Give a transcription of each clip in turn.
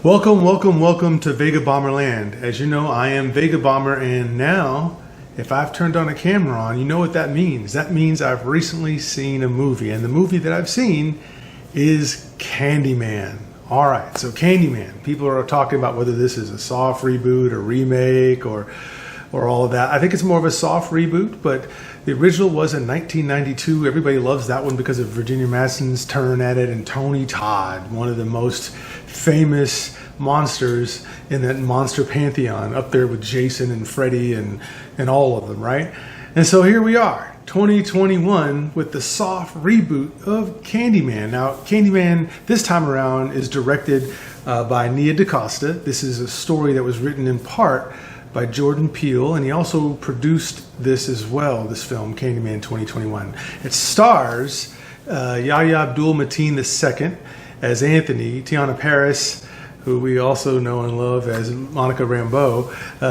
Welcome to Vega Bomber Land. As you know, I am Vega Bomber, and now, if I've turned on a camera on, you know what that means. That means I've recently seen a movie, and the movie that I've seen is Candyman. Alright, so Candyman. People are talking about whether this is a soft reboot or remake or all of that. I think it's more of a soft reboot, but the original was in 1992. Everybody loves that one because of Virginia Madsen's turn at it, and Tony Todd, one of the most famous monsters in that monster pantheon, up there with Jason and Freddy and all of them, right? And so here we are, 2021, with the soft reboot of Candyman. Now, Candyman this time around is directed by Yahya Dacosta. This is a story that was written in part by Jordan Peele, and he also produced this as well, this film, Candyman 2021. It stars Yahya Abdul Mateen II as Anthony. Teyonah Parris, who we also know and love as Monica Rambeau,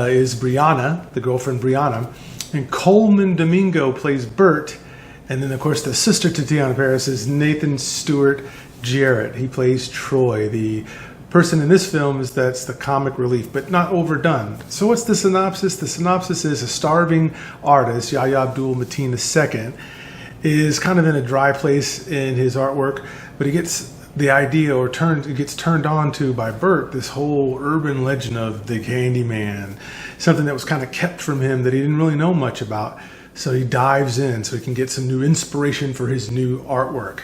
is Brianna, the girlfriend Brianna. And Coleman Domingo plays Bert. And then, of course, the sister to Teyonah Parris is Nathan Stewart-Jarrett. He plays Troy. The person in this film that's the comic relief, but not overdone. So what's the synopsis? The synopsis is a starving artist, Yahya Abdul Mateen II, is kind of in a dry place in his artwork, but he gets the idea, gets turned on to by Bert, this whole urban legend of the Candyman, something that was kind of kept from him that he didn't really know much about. So he dives in so he can get some new inspiration for his new artwork.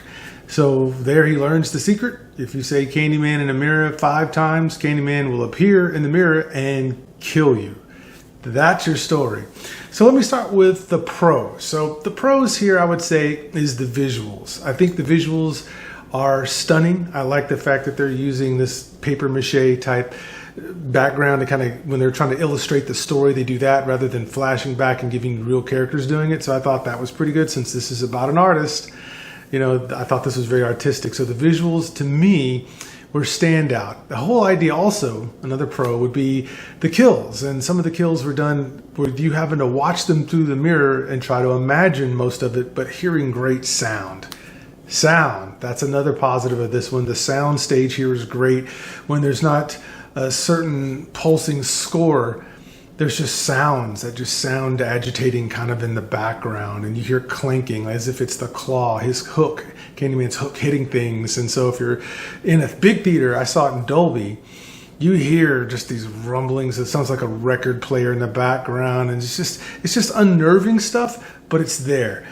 So there he learns the secret. If you say Candyman in a mirror 5 times, Candyman will appear in the mirror and kill you. That's your story. So let me start with the pros. So the pros here, I would say, is the visuals. I think the visuals are stunning. I like the fact that they're using this paper mache type background to kind of, when they're trying to illustrate the story, they do that rather than flashing back and giving real characters doing it. So I thought that was pretty good, since this is about an artist. You know, I thought this was very artistic. So the visuals, to me, were standout. The whole idea also, another pro, would be the kills. And some of the kills were done with you having to watch them through the mirror and try to imagine most of it, but hearing great sound. Sound, that's another positive of this one. The sound stage here is great. When there's not a certain pulsing score, there's just sounds that just sound agitating kind of in the background, and you hear clanking as if it's the claw, his hook, Candyman's hook hitting things. And so if you're in a big theater, I saw it in Dolby, you hear just these rumblings. It sounds like a record player in the background, and it's just unnerving stuff, but it's there.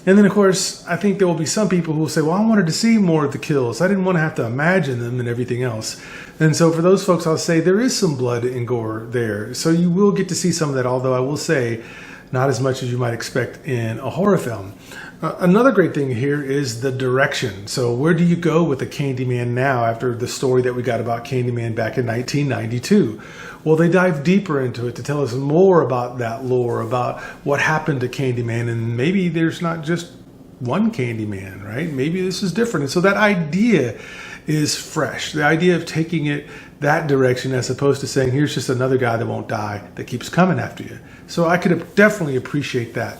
And then, of course, I think there will be some people who will say, well, I wanted to see more of the kills. I didn't want to have to imagine them and everything else. And so for those folks, I'll say there is some blood and gore there. So you will get to see some of that, although I will say not as much as you might expect in a horror film. Another great thing here is the direction. So where do you go with the Candyman now after the story that we got about Candyman back in 1992? Well, they dive deeper into it to tell us more about that lore, about what happened to Candyman, and maybe there's not just one Candyman, right? Maybe this is different. And so that idea is fresh. The idea of taking it that direction as opposed to saying, here's just another guy that won't die that keeps coming after you. So I could definitely appreciate that.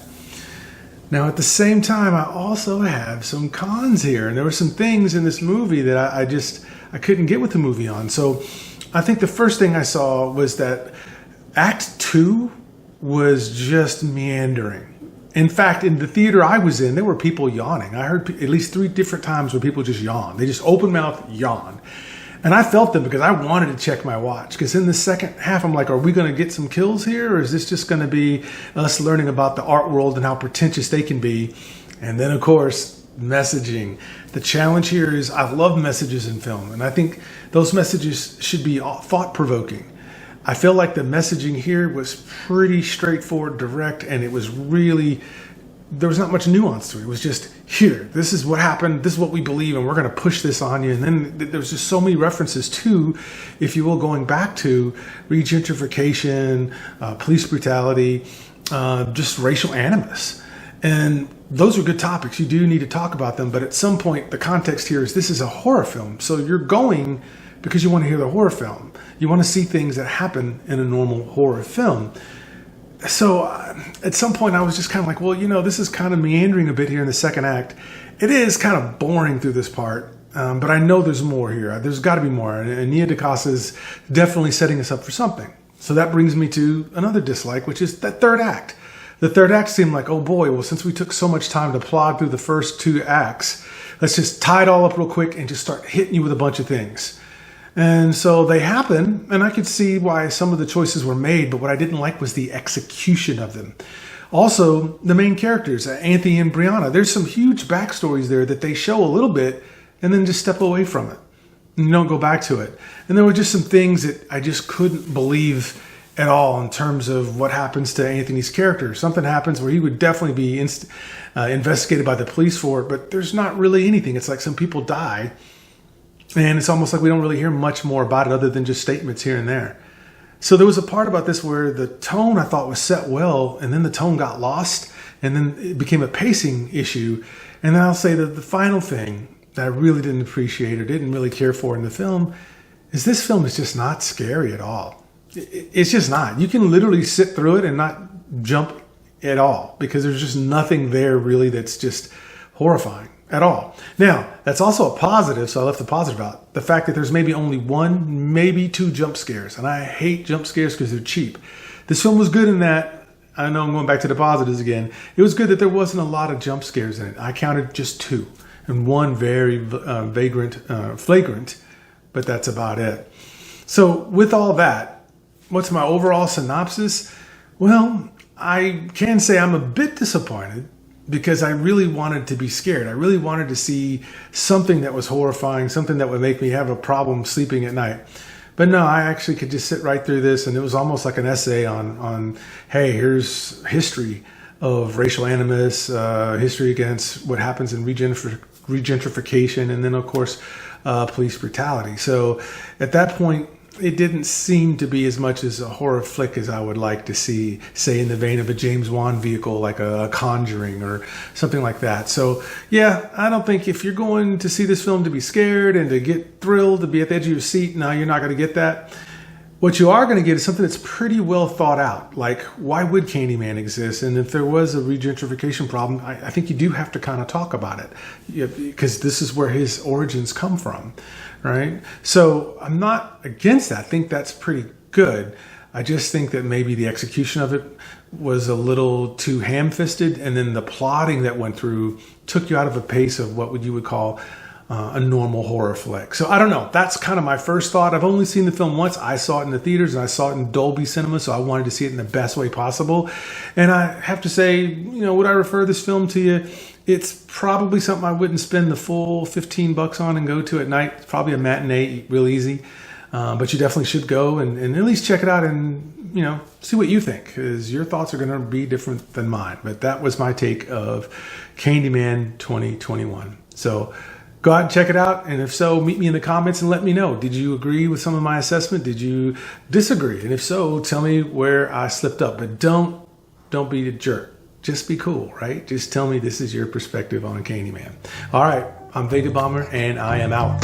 Now, at the same time, I also have some cons here, and there were some things in this movie that I couldn't get with the movie on. So I think the first thing I saw was that Act 2 was just meandering. In fact, in the theater I was in, there were people yawning. I heard at least 3 different times where people just yawned. They just open mouth yawn. And I felt them because I wanted to check my watch. Because in the second half, I'm like, are we going to get some kills here? Or is this just going to be us learning about the art world and how pretentious they can be? And then, of course, messaging. The challenge here is I love messages in film. And I think those messages should be thought-provoking. I feel like the messaging here was pretty straightforward, direct, and it was really, there was not much nuance to it. It was just, here, this is what happened, this is what we believe, and we're going to push this on you. And then there's just so many references to, if you will, going back to regentrification, police brutality, just racial animus. And those are good topics. You do need to talk about them. But at some point, the context here is this is a horror film. So you're going because you want to hear the horror film. You want to see things that happen in a normal horror film. So at some point, I was just kind of like, well, you know, this is kind of meandering a bit here in the second act. It is kind of boring through this part. But I know there's more here. There's got to be more. And Nia Dacosta is definitely setting us up for something. So that brings me to another dislike, which is that third act. The third act seemed like, oh boy, well, since we took so much time to plod through the first 2 acts, let's just tie it all up real quick and just start hitting you with a bunch of things. And so they happen, and I could see why some of the choices were made, but what I didn't like was the execution of them. Also, the main characters, Anthony and Brianna, there's some huge backstories there that they show a little bit and then just step away from it. And you don't go back to it. And there were just some things that I just couldn't believe at all in terms of what happens to Anthony's character. Something happens where he would definitely be investigated by the police for it, but there's not really anything. It's like some people die, and it's almost like we don't really hear much more about it other than just statements here and there. So there was a part about this where the tone I thought was set well, and then the tone got lost, and then it became a pacing issue. And then I'll say that the final thing that I really didn't appreciate or didn't really care for in the film is this film is just not scary at all. It's just not. You can literally sit through it and not jump at all because there's just nothing there really that's just horrifying at all. Now, that's also a positive, so I left the positive out. The fact that there's maybe only 1, maybe 2 jump scares. And I hate jump scares because they're cheap. This film was good in that. I know I'm going back to the positives again. It was good that there wasn't a lot of jump scares in it. I counted just 2. And 1 very flagrant, but that's about it. So with all that, what's my overall synopsis? Well, I can say I'm a bit disappointed because I really wanted to be scared. I really wanted to see something that was horrifying, something that would make me have a problem sleeping at night. But no, I actually could just sit right through this, and it was almost like an essay on hey, here's history of racial animus, history against what happens in regentrification, and then, of course, police brutality. So at that point, it didn't seem to be as much as a horror flick as I would like to see, say, in the vein of a James Wan vehicle like a Conjuring or something like that. So, yeah, I don't think if you're going to see this film to be scared and to get thrilled, to be at the edge of your seat, no, you're not going to get that. What you are going to get is something that's pretty well thought out. Like, why would Candyman exist? And if there was a regentrification problem, I think you do have to kind of talk about it because this is where his origins come from, right? So I'm not against that. I think that's pretty good. I just think that maybe the execution of it was a little too ham-fisted, and then the plotting that went through took you out of a pace of what you would call a normal horror flick. So I don't know. That's kind of my first thought. I've only seen the film once. I saw it in the theaters and I saw it in Dolby Cinema, so I wanted to see it in the best way possible. And I have to say, would I refer this film to you? It's probably something I wouldn't spend the full $15 on and go to at night. It's probably a matinee, real easy. But you definitely should go and at least check it out and, see what you think, because your thoughts are going to be different than mine. But that was my take of Candyman 2021. So go out and check it out. And if so, meet me in the comments and let me know. Did you agree with some of my assessment? Did you disagree? And if so, tell me where I slipped up. But don't be a jerk. Just be cool, right? Just tell me this is your perspective on Candyman. All right. I'm Vega Bomber, and I am out.